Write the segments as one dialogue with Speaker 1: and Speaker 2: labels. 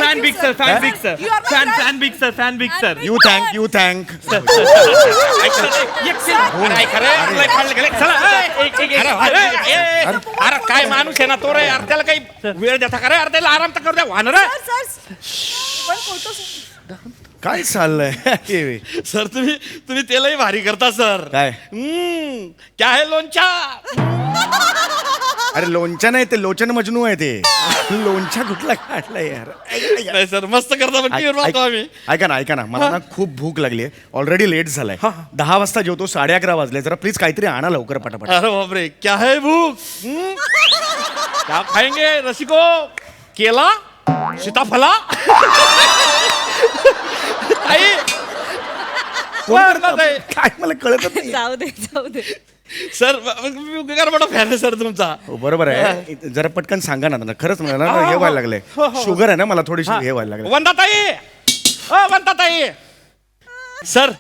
Speaker 1: Fan big sir fan big sir fan big sir fan big sir
Speaker 2: you thank
Speaker 1: अरे काय माणूस आहे ना तो रे यार त्याला काही वेळ देता का रे अरे त्याला आराम तर करू द्या वाहन रे
Speaker 2: काय चाललंय
Speaker 1: सर तुम्ही त्यालाही भारी करता सर
Speaker 2: काय
Speaker 1: क्या है लोणच्या
Speaker 2: अरे लोणच्या नाही ते लोचन मजनू आहे ते लोणच्या कुठला काढलाय यार
Speaker 1: नाही सर मस्त करता पण clear पाहतो आम्ही
Speaker 2: ऐका ना मला ना खूप भूक लागली आहे ऑलरेडी लेट झालाय 10 वाजता जेवतो 11:30 वाजले जरा प्लीज काहीतरी आणा लवकर पटापट
Speaker 1: अरे बापरे क्या है भूख क्या खाएंगे रसिको केला सीताफला आई
Speaker 2: काय मला कळत नाही
Speaker 3: जाऊ दे
Speaker 1: सर मोठा फॅन आहे सर तुमचा
Speaker 2: हो, बरोबर आहे जरा पटकन सांगा ना खरंच मला ना हे व्हायला लागलंय शुगर आहे ना मला थोडीशी हे व्हायला लागलं
Speaker 1: वंदाताई सर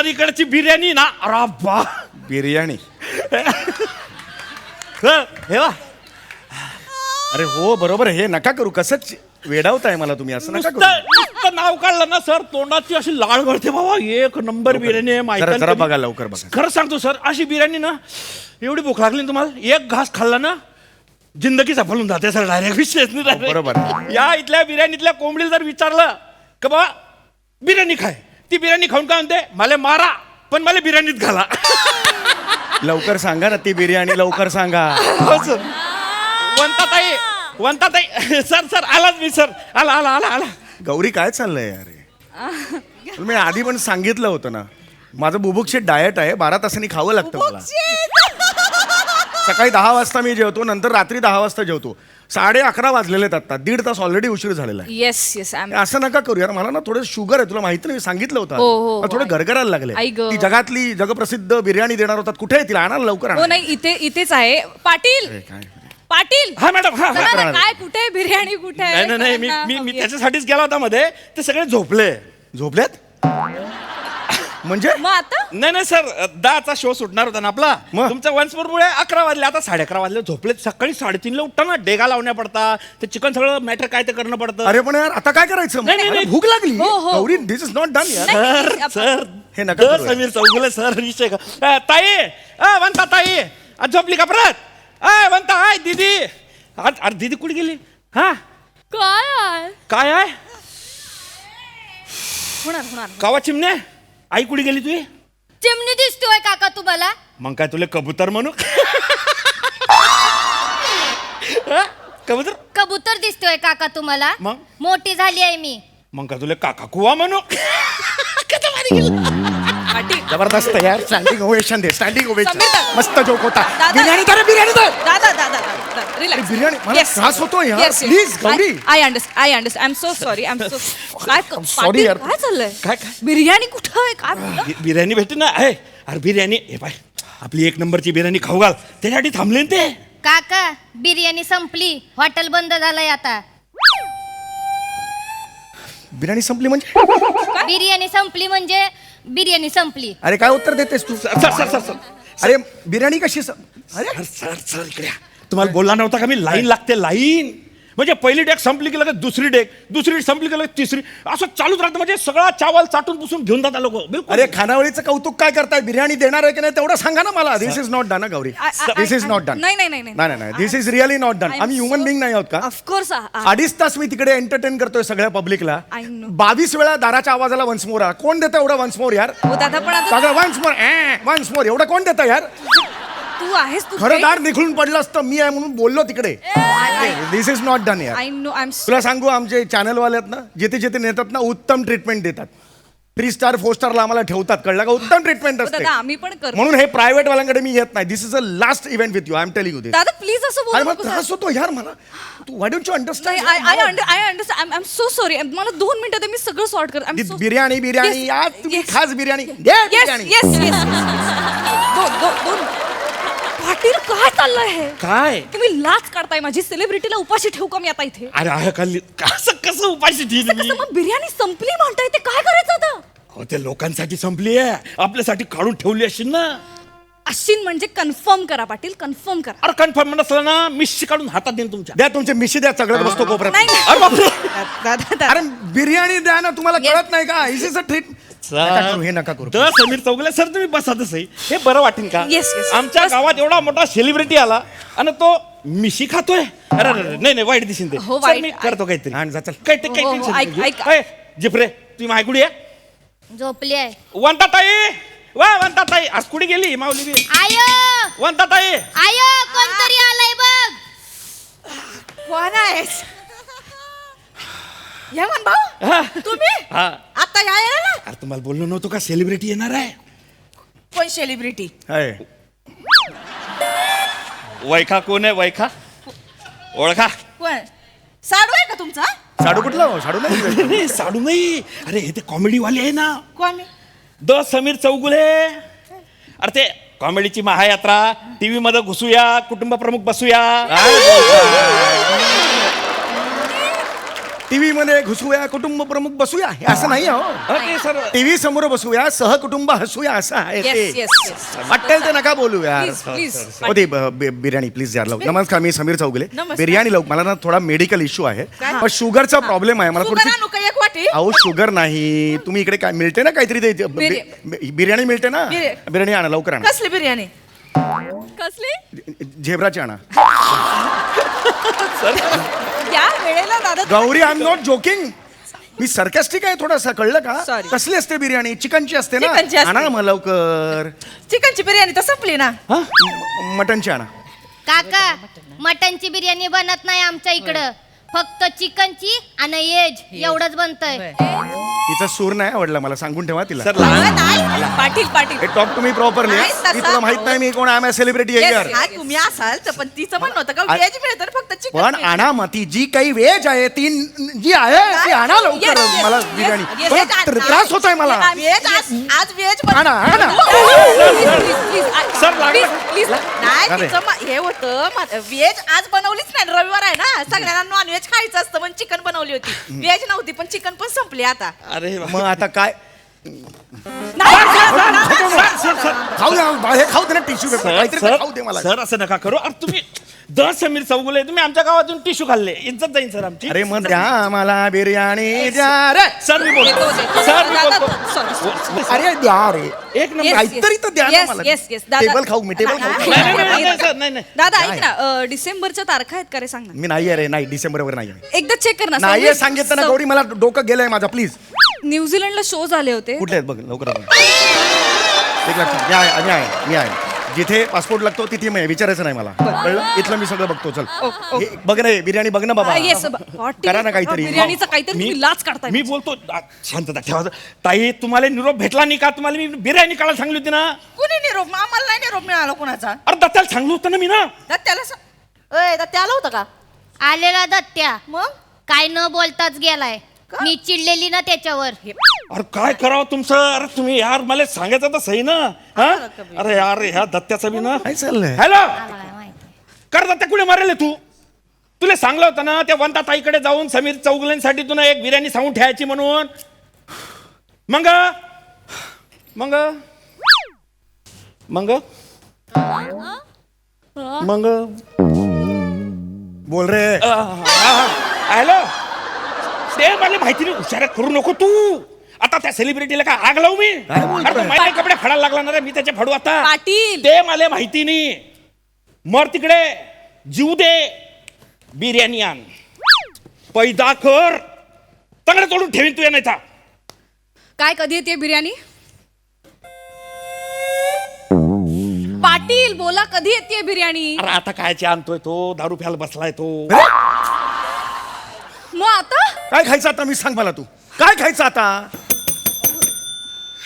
Speaker 1: इकडची बिर्याणी ना अरे बा
Speaker 2: बिर्याणी
Speaker 1: हे वा
Speaker 2: अरे हो बरोबर हे नका करू कसंच वेडावताय मला तुम्ही असं नका करू
Speaker 1: नुसतं नाव काढलं ना सर तोंडाची अशी लाळ गळते बाबा एक नंबर बिर्याणी आहे माहिती
Speaker 2: जरा बघा लवकर बघा
Speaker 1: खरंच सांगतो सर अशी बिर्याणी ना एवढी भूक लागली ना तुम्हाला एक घास खाल्ला ना जिंदगी सफलून जाते सर डायरेक्ट विशेष नाही direct.
Speaker 2: बरोबर.
Speaker 1: या इथल्या बिर्याणीतल्या कोंबडीला जर विचारलं का बाबा बिर्याणी खाय ती बिर्याणी खाऊन काय म्हणते मला मारा पण मला बिर्याणीत घाला
Speaker 2: लवकर सांगा ना ती बिर्याणी लवकर सांगा
Speaker 1: हो सर वंताताई सर आलाच मी सर आला
Speaker 2: गौरी काय चाललंय यार मी आधी पण सांगितलं होतं ना माझं बुभुक्षित डाएट आहे 12 तासांनी खावं लागतं मला सकाळी 10 वाजता मी जेवतो नंतर रात्री 10 वाजता जेवतो 11:30 वाजलेले आहेत आता 1.5 तास ऑलरेडी उशीर झालेला आहे
Speaker 3: येस
Speaker 2: असं नका करू यार मला ना थोडं शुगर आहे तुला माहिती नाही सांगितलं होतं
Speaker 3: हो,
Speaker 2: मला थोडं गरगरायला लागले
Speaker 3: आई गं.
Speaker 2: ती जगातली जगप्रसिद्ध बिर्याणी देणार होतात कुठे आहे तिला आणा लवकर
Speaker 3: हो
Speaker 2: आणा
Speaker 3: नाही इथेच आहे पाटील
Speaker 2: काय
Speaker 3: पाटील
Speaker 1: हा मॅडम हा
Speaker 3: चला ना, काय कुठे बिर्याणी कुठे आहे?
Speaker 1: नाही
Speaker 3: चला
Speaker 1: मी
Speaker 3: ना,
Speaker 1: मी
Speaker 3: okay.
Speaker 1: त्याच्यासाठीच गेला होता मध्ये ते सगळे झोपले
Speaker 2: झोपल्यात म्हणजे
Speaker 3: मग आता
Speaker 1: नाही सर 10चा शो सुटणार होता ना आपला
Speaker 2: मग?
Speaker 1: तुमच्या वन्समोर मुळे 11 वाजले आता 11:30 वाजले झोपले सकाळी 3:30 उठता ना डेगा लावण्या पडता ते चिकन सगळं मॅटर काय ते करणं पडतं
Speaker 2: अरे पण यार आता काय करायचं
Speaker 1: नाही.
Speaker 2: अरे, भूक लागली
Speaker 3: हो, हो.
Speaker 2: Gauri this is not done यार
Speaker 3: नाही,
Speaker 1: सर
Speaker 2: हे नका करू यार.
Speaker 1: समीर चौगुले सर विषय का ताई वंता ताई आज झोपली का परत वंता आय दीदी आज अरे दीदी कुठे गेली हा काय आहे
Speaker 3: होणार
Speaker 1: कावा चिमणे आई कुठे गेली तुझी
Speaker 4: चिमणी दिसतोय काका तुम्हाला
Speaker 1: मग काय तुला कबूतर म्हणू कबूतर
Speaker 4: कबूतर दिसतोय काका तुम्हाला
Speaker 1: मग?
Speaker 4: मोठी झाली आहे मी
Speaker 1: मग काय तुला काका कुवा म्हणू
Speaker 3: पाटील
Speaker 2: जबरदस्त यार स्टँडिंग ओवेशन दे स्टँडिंग ओवेशन
Speaker 3: समीर दा-
Speaker 2: मस्त जोक होता
Speaker 3: दादा-
Speaker 2: बिर्याणी दे रे, बिर्याणी दे
Speaker 3: दादा रिलॅक्स
Speaker 2: बिर्याणी मला त्रास होतो यार please Gauri
Speaker 3: I understand I I am so sorry काय
Speaker 2: sorry
Speaker 3: पाटील,
Speaker 2: यार.
Speaker 3: काय चाललंय
Speaker 1: काय?
Speaker 3: बिर्याणी कुठं आहे काय
Speaker 1: बिर्याणी भेटते ना अरे बिर्याणी हे पाय आपली 1 नंबरची बिर्याणी खाऊ घाल त्याच्यासाठी थांबले ना ते
Speaker 4: काका बिर्याणी संपली हॉटेल बंद झालंय आता
Speaker 2: बिर्याणी संपली म्हणजे
Speaker 4: बिर्याणी संपली म्हणजे बिर्याणी संपली
Speaker 2: अरे काय उत्तर देतेस तू
Speaker 1: सर
Speaker 2: अरे बिर्याणी कशी अरे
Speaker 1: सर इकडे या. तुम्हाला बोलला नव्हता का मी लाईन लागते लाईन म्हणजे पहिली डेक संपली की लगेच दुसरी डेक दुसरी संपली की लगेच तिसरी असं चालूच राहतं म्हणजे सगळा चावल चाटून पुसून घेऊन जातात लोक
Speaker 2: अरे खानावळीचं कौतुक काय करताय बिर्याणी देणार आहे की नाही तेवढं सांगा ना मला this is not done Gauri this is not done
Speaker 3: नाही
Speaker 2: this is really not done
Speaker 3: I'm
Speaker 2: आम्ही ह्युमन
Speaker 3: so-
Speaker 2: बिंग नाही आहोत का
Speaker 3: ऑफकोर्स
Speaker 2: 2.5 तास मी तिकडे एंटरटेन करतोय सगळ्या पब्लिकला
Speaker 3: I know.
Speaker 2: 22 वेळा दाराच्या आवाजाला वन्स मोर कोण देतं एवढं वन्स मोर यार
Speaker 3: हो दादा पण आता
Speaker 2: सगळं वन्स मोर एवढं कोण देतं यार
Speaker 3: तू आहेस तू
Speaker 2: खरं दार निघून पडलं असतं मी आहे म्हणून बोललो तिकडे दिस इज नॉट डन यार
Speaker 3: आय नो आय एम
Speaker 2: तुला सांगू आमचे चॅनलवाले आहेत ना जिथे जिथे नेतात ना उत्तम ट्रीटमेंट देतात 3 स्टार 4 स्टारला आम्हाला ठेवतात कळलं का उत्तम ट्रीटमेंट असते
Speaker 3: दादा आम्ही पण करतो
Speaker 2: म्हणून हे प्रायव्हेट वाल्यांकडे मी येत नाही this is a last event with you I am telling you this
Speaker 3: दादा प्लीज असं
Speaker 2: अरे
Speaker 3: बोलू
Speaker 2: मग त्रास होतो यार मला तू why don't you understand
Speaker 3: I understand I am so sorry मला 2 मिनिटं दे मी सगळं सॉर्ट करतो
Speaker 2: बिर्याणी यार तुम्ही खास बिर्याणी दे बिर्याणी
Speaker 3: येस दोन पाटील काय चाललंय हे
Speaker 1: काय
Speaker 3: तुम्ही लाच काढताय माझी सेलिब्रिटीला उपाशी ठेवू का मी आता इथे
Speaker 1: अरे आहे खाल्ली कसं उपाशी ठीक
Speaker 3: कसं मग बिर्याणी संपली म्हणताय ते काय करायचं आता
Speaker 1: हो ते लोकांसाठी संपली आहे आपल्यासाठी काढून ठेवली असेल ना
Speaker 3: अश्विन म्हणजे कन्फर्म करा पाटील, कन्फर्म करा.
Speaker 1: अरे कन्फर्म नसलं ना मिशी काढून हातात देईन तुमच्या.
Speaker 2: द्या तुमचे मिशी द्या, सगळ्यात बसतो कोपऱ्यात.
Speaker 3: नाही
Speaker 1: अरे बापरे.
Speaker 3: दादा
Speaker 2: अरे बिर्याणी द्या ना, तुम्हाला कळत नाही का? Is is a treat. नका करू, हे नका करू.
Speaker 1: तर समीर चौगुले सर तुम्ही बसा तसंही, हे बरं वाटेल का?
Speaker 3: Yes, yes.
Speaker 1: आमच्या गावात एवढा मोठा सेलिब्रिटी आला आणि तो मिशी खातोय. अरे अरे, नाही नाही, वाईट दिसेल ते.
Speaker 3: हो,
Speaker 1: सर,
Speaker 3: वाईट.
Speaker 1: मी करतो काहीतरी.
Speaker 2: आण जा, चल.
Speaker 1: काही ते काही
Speaker 3: हो, हो,
Speaker 1: टेन्शन
Speaker 3: ऐक,
Speaker 1: नाही
Speaker 3: ऐक.
Speaker 1: घेऊ. ए, जिप्रे तुम्ही मायकुडी आहे
Speaker 4: झोपली आहे.
Speaker 1: वंताताई. वा वंताताई आज कुठे गेली माऊली बी?
Speaker 4: आयो
Speaker 1: वंताताई.
Speaker 4: आयो कोणतरी आलंय बघ.
Speaker 3: कोण आहेस? हेमंत भाऊ
Speaker 1: हा.
Speaker 3: तुम्ही
Speaker 1: हा.
Speaker 3: आता यायला ना?
Speaker 1: अरे तुम्हाला बोललो नव्हतो का सेलिब्रिटी येणार आहे?
Speaker 3: कोण सेलिब्रिटी?
Speaker 2: हाय.
Speaker 1: वैखा कोण आहे वैखा? ओळखा?
Speaker 3: कोण? साडू आहे का तुमचा?
Speaker 2: साडू कुठला हो? साडू नाही.
Speaker 1: नाही साडू नाही, अरे हे ते कॉमेडी वाले आहे ना,
Speaker 3: कोण?
Speaker 1: द समीर चौगुले. अरे ते कॉमेडीची महायात्रा, टीव्ही मध्ये घुसूया, कुटुंब प्रमुख बसूया.
Speaker 2: टीव्ही मध्ये घुसूया, कुटुंब प्रमुख बसूया, हे असं नाही हो.
Speaker 1: अरे सर
Speaker 2: टीव्ही समोर बसूया, सहकुटुंब हसूया, असं आहे
Speaker 3: येस
Speaker 2: ते.
Speaker 3: Yes yes.
Speaker 2: वाटेल ते नका बोलू यार.
Speaker 3: Please please.
Speaker 2: हो ते बिर्याणी प्लीज यार लवकर. नमस्कार, मी समीर चौगुले.
Speaker 3: नमस्कार.
Speaker 2: बिर्याणी लवकर. मला ना थोडा मेडिकल इश्यू आहे,
Speaker 3: काय?
Speaker 2: पण शुगरचा प्रॉब्लेम आहे मला
Speaker 3: शुगर
Speaker 2: थोडीशी.
Speaker 3: आणू का एक वाटी?
Speaker 2: अहो शुगर नाही, तुम्ही इकडे काय मिळते ना काहीतरी ते बिर्याणी मिळते ना, बिर्याणी आणा लवकर आणा.
Speaker 3: कसली बिर्याणी? कसली?
Speaker 2: झेब्राची आणा.
Speaker 3: या वेळेला दादा
Speaker 2: Gauri, I am not joking. मी सरकॅस्टिक आहे थोडासा, कळलं का?
Speaker 3: Sorry.
Speaker 2: कसली असते बिर्याणी? चिकनची असते ना.
Speaker 3: चिकनची असते.
Speaker 2: आणा ना मग लवकर.
Speaker 3: चिकनची बिर्याणी तर संपली ना.
Speaker 2: मटनची आणा.
Speaker 4: काका मटनची बिर्याणी बनत नाही आमच्या इकडं, फक्त चिकनची आणि एज एवढंच बनतंय.
Speaker 2: तिचा सूर नाही आवडला मला, सांगून ठेवा तिला.
Speaker 1: सर लहान
Speaker 3: नाही, Patil Patil.
Speaker 2: Talk to me properly.
Speaker 3: नाही, तसा
Speaker 2: तुला माहित नाही मी कोण आहे, सेलिब्रिटी आहे यार.
Speaker 3: हा तुम्ही असाल तर पण तिचं म्हणणं होतं का व्हेज मिळतं ना, फक्त चिकन
Speaker 2: पण आणा मग ती जी काही व्हेज आहे ती जी आहे ती आणा लवकर. मला बिर्याणी पण त्रास होत आहे मला.
Speaker 3: आज व्हेज
Speaker 2: आणा, आणा.
Speaker 1: सर, लागलं.
Speaker 3: नाही
Speaker 2: अरे.
Speaker 3: तिचं हे होतं व्हेज आज बनवलीच नाही, रविवार आहे ना, सगळ्यांना नॉनव्हेज खायचं असतं पण चिकन बनवली होती. व्हेज नव्हती पण चिकन पण संपली आता.
Speaker 1: अरे
Speaker 2: मग आता काय
Speaker 3: नाही,
Speaker 2: खाऊ दे, हे खाऊ दे ना टिश्यू पेपर, काहीतरी
Speaker 1: सर
Speaker 2: खाऊ दे मला.
Speaker 1: सर असं नका करू. अरे तुम्ही द समीर चौगुले, तुम्ही आमच्या गावातून टिश्यू खाल्ले, इज्जत जाईल सर आमची.
Speaker 2: अरे मग द्या मला बिर्याणी द्या रे.
Speaker 1: सर मी बोलतो.
Speaker 3: देतो.
Speaker 1: सर मी
Speaker 3: दादा,
Speaker 1: बोलतो.
Speaker 3: sorry.
Speaker 2: अरे द्या रे.
Speaker 1: एक नंबर.
Speaker 2: काहीतरी तर द्या ना मला. टेबल खाऊ मी, टेबल खाऊ.
Speaker 1: नाही, नाही, नाही, नाही, सर, नाही, नाही.
Speaker 3: दादा ऐक ना, डिसेंबरच्या तारखा आहेत का रे, सांग ना.
Speaker 2: मी नाही अरे, नाही डिसेंबर वगैरे नाही आहे.
Speaker 3: एकदा चेक कर ना.
Speaker 2: नाही सांगितलं ना गौरी, मला डोकं गेलंय माझा. प्लीज.
Speaker 3: न्यूझीलंडला शोज आले होते.
Speaker 2: कुठले आहेत बघ लवकर बघ. एक लक्षात. मी आहे जिथे पासपोर्ट लागतो तिथे मी आहे. विचारायचं नाही मला, कळलं? इथलं मी सगळं बघतो. चल हे बघ रे, बिर्याणी बघ ना बाबा.
Speaker 3: येस
Speaker 2: करा ना काहीतरी.
Speaker 3: बिर्याणीचा काहीतरी तुम्ही लाच काढताय.
Speaker 1: मी बोलतो शांतता ठेवा. ताई तुम्हाला निरोप भेटला नाही का? तुम्हाला मी बिर्याणी काढायला सांगली होती ना.
Speaker 3: कुणी निरोप? आम्हाला नाही निरोप मिळाला कोणाचा.
Speaker 1: अरे दत्ताला सांगलो होतं ना मी ना.
Speaker 3: त्याला त्याला होतं का?
Speaker 4: आलेला दत्त्या
Speaker 3: मग
Speaker 4: काय न बोलताच गेलाय. मी चिडलेली ना त्याच्यावर.
Speaker 1: अरे काय करावं तुमचं? अरे तुम्ही यार मला सांगायचं तर सही ना. हा? अरे यार ह्या दत्त्याचं बी ना.
Speaker 2: काय चाललंय?
Speaker 1: हॅलो,
Speaker 4: मला माहिती.
Speaker 1: कर दत्त्या कुठे मारेल तू? तुला सांगलं होतं ना त्या वंता ताईकडे जाऊन समीर चौगुलेंसाठी तुला एक बिर्याणी सांगून ठेवायची म्हणून. मग मग मग मग
Speaker 2: बोल रे.
Speaker 1: हॅलो, ते मला माहिती नाही. हुशार करू नको तू. आता त्या सेलिब्रिटीला काय आग लावू मी?
Speaker 2: काय बोलतोय?
Speaker 1: अरे माझे कपडे फाडायला लागला ना रे, मी त्याचे फाडू आता.
Speaker 3: पाटील.
Speaker 1: ते मला माहिती नाही. मर तिकडे, जीव दे. बिर्याणी आण, पैदा कर. तंगडे तोडून ठेवीन तू नाही.
Speaker 3: काय कधी येते बिर्याणी? पाटील बोला, कधी येते बिर्याणी?
Speaker 1: अरे आता कायचे आणतोय तो? दारू प्यायला बसलाय तो.
Speaker 3: मग आता
Speaker 2: काय खायचं आता? मी सांग मला, तू काय खायचं आता?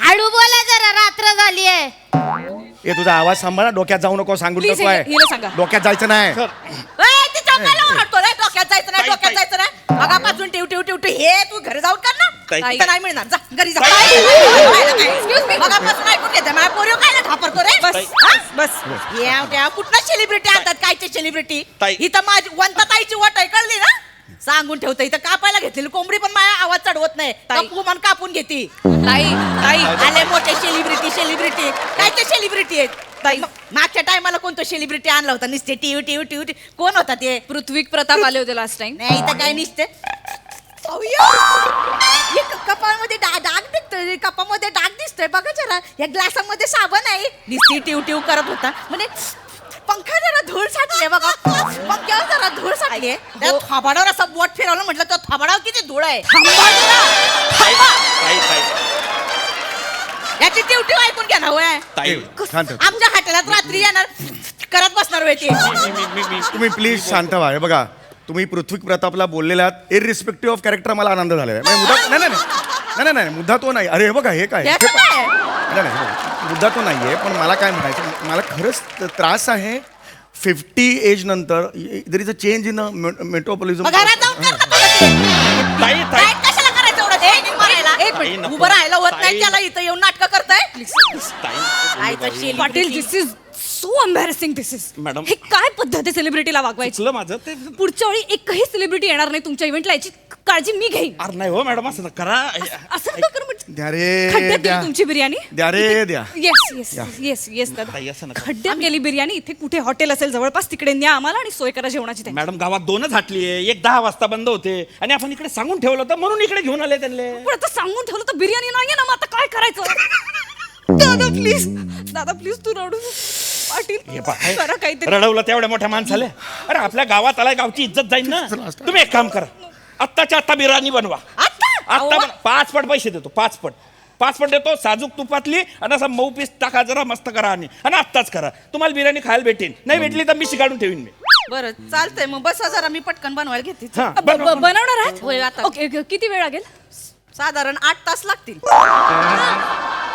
Speaker 4: हळू बोला जरा, रात्र झाली आहे.
Speaker 2: हे तुझा आवाज सांभाळा, डोक्यात जाऊ नको. सांगून
Speaker 3: Please,
Speaker 2: टाकू
Speaker 3: हिला सांगा.
Speaker 2: आहे, डोक्यात जायचं नाही.
Speaker 3: डोक्यात जायचं नाही, डोक्यात जायचं नाही. मगापासून टिव टिव टिव टिव हे तू घरी जाऊन कर ना.
Speaker 1: ताई.
Speaker 3: इथं नाही मिळणार, जा घरी जा. मगापासून ऐकून घेते माझ्या पोरीवर काय ना घाबरतो रे. बस बस. कुठला सेलिब्रिटी आणतात? कायचे सेलिब्रिटी?
Speaker 1: ताई.
Speaker 3: इथं माझी वंता ताईची वाट आहे, कळली ना? सांगून ठेवतं, इथं कापायला घेतलेली कोंबडी पण माझ्या आवाज चढवत नाही. कापून घेते. ताई ताई आले मोठे सेलिब्रिटी. कायचे सेलिब्रिटी? सेलिब्रिटी आहेत मागच्या टायमाला कोणतो सेलिब्रिटी आणला होता निसते टीव्ही कोण होता ते
Speaker 5: पृथ्वी प्रताप आले होते लास्ट टाइम.
Speaker 3: नाही इथं काय निसते कपामध्ये डाग दिसतोय कपामध्ये डाग दिसतोय बघा जरा या ग्लासामध्ये साबण आहे निसती टिव करत होता म्हणजे पंखा जरा धूळ साठली बघा पंख्यावर जरा धूळ साठली त्या थोबाडावर असा बोट फिरवलं म्हटलं तर थोबाडावर किती धूळ आहे याची टिव ऐकून घ्या ना होय
Speaker 1: ताई
Speaker 2: शांत व्हा.
Speaker 3: आमच्या हॉटेलात रात्री येणार करत बसणार होय ते
Speaker 2: तुम्ही प्लीज शांत व्हा. हे बघा तुम्ही पृथ्वी प्रतापला बोललेला इरिस्पेक्टिव्ह ऑफ कॅरेक्टर मला आनंद झालेला आहे म्हणजे मुद्दा नाही मुद्दा तो नाही. अरे हे बघा हे काय
Speaker 3: याचं काय?
Speaker 2: नाही हे बघा, मुद्दा तो नाहीये पण मला काय म्हणायचं मला खरंच त्रास आहे 50 एज नंतर there is a change in metabolism.
Speaker 3: मग घरात जाऊन कर ना थोडं ते.
Speaker 1: ताई
Speaker 3: काय कशाला करायचं एवढं ते? मारायला? एक
Speaker 1: ताई,
Speaker 3: मिनिट,
Speaker 1: नको.
Speaker 3: उभं राहायला होत नाही
Speaker 1: ताई.
Speaker 3: त्याला इथं येऊन नाटकं करताय
Speaker 1: ताई
Speaker 5: Patil this is so embarrassing. This is
Speaker 1: madam.
Speaker 5: हे काय पद्धत आहे सेलिब्रिटीला वागवायची.
Speaker 1: चुकलं माझं ते
Speaker 5: पुढच्या वेळी एकही सेलिब्रिटी येणार नाही तुमच्या इव्हेंटला याची काळजी मी घेईन.
Speaker 1: अरे नाही हो मॅडम असं करा
Speaker 5: असं नका करू म्हणजे.
Speaker 2: द्या रे
Speaker 5: खड्ड्यात
Speaker 2: द्या
Speaker 5: गेली तुमची बिर्याणी.
Speaker 2: द्या रे द्या.
Speaker 5: येस दादा.
Speaker 1: ताई, असं नका.
Speaker 5: खड्ड्यात गेली बिर्याणी. इथे कुठे हॉटेल असेल जवळपास तिकडे न्या आम्हाला आणि सोय करा जेवणाची त्यांची.
Speaker 1: मॅडम गावात 2च हाटली आहे एक 10 वाजता बंद होते आणि आपण इकडे सांगून ठेवलं होतं म्हणून इकडे घेऊन आले त्यांना.
Speaker 5: पण आता सांगून ठेवलं तर बिर्याणी नाहीये ना मग आता काय करायचं. दादा प्लीज तू रडू पाटील
Speaker 1: हे पहा,
Speaker 5: करा काहीतरी.
Speaker 1: रडवलं तेवढ्या मोठ्या माणसाला. अरे आपल्या गावात आलाय गावची इज्जत जाईल ना. तुम्ही एक काम करा आत्ताच्या आत्ता बिर्याणी बनवा. आत्ता 5 पट पैसे देतो 5 पट देतो साजूक तुपातली आणि असा मऊ पीस टाका जरा मस्त करा आणि आत्ताच करा तुम्हाला बिर्याणी खायला भेटेन नाही भेटली तर मी काढून ठेवीन मी.
Speaker 3: बरं चालतंय मग बसा जरा मी पटकन बनवायला घेते
Speaker 1: हा, बनवा.
Speaker 5: बनवणार
Speaker 3: होय,
Speaker 5: आहात
Speaker 3: आता.
Speaker 5: ओके किती वेळ लागेल.
Speaker 3: साधारण 8 तास लागतील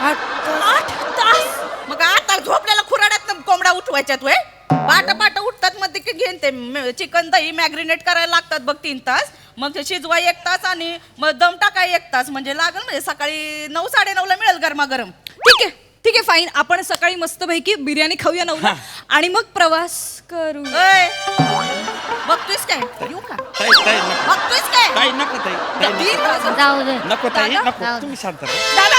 Speaker 5: 8 तास.
Speaker 3: मग आता झोपल्याला खुराड्यात कोंबडा उठवायच्यात वय पाट उठतात मग ते घेऊन ते चिकन दही मॅग्रिनेट करायला लागतात बघ 3 तास मग ते शिजवाय 1 तास आणि मग दम टाकाय 1 तास म्हणजे लागल म्हणजे सकाळी 9 साडेनऊ ला मिळेल गरमागरम.
Speaker 5: ठीक आहे फाईन. आपण सकाळी मस्तपैकी बिर्याणी खाऊया 9ला आणि मग प्रवास करू.
Speaker 3: ओय, बघतोयस काय येऊ का
Speaker 1: ताई, ताई, नको.
Speaker 3: बघतोयस काय
Speaker 1: ताई, नको ताई, ताई, नको.
Speaker 4: जाऊ दे
Speaker 1: नको ताई
Speaker 4: दादा,
Speaker 1: नको
Speaker 4: जाऊ दे.
Speaker 1: तुम्ही शांत राहा.
Speaker 3: दादा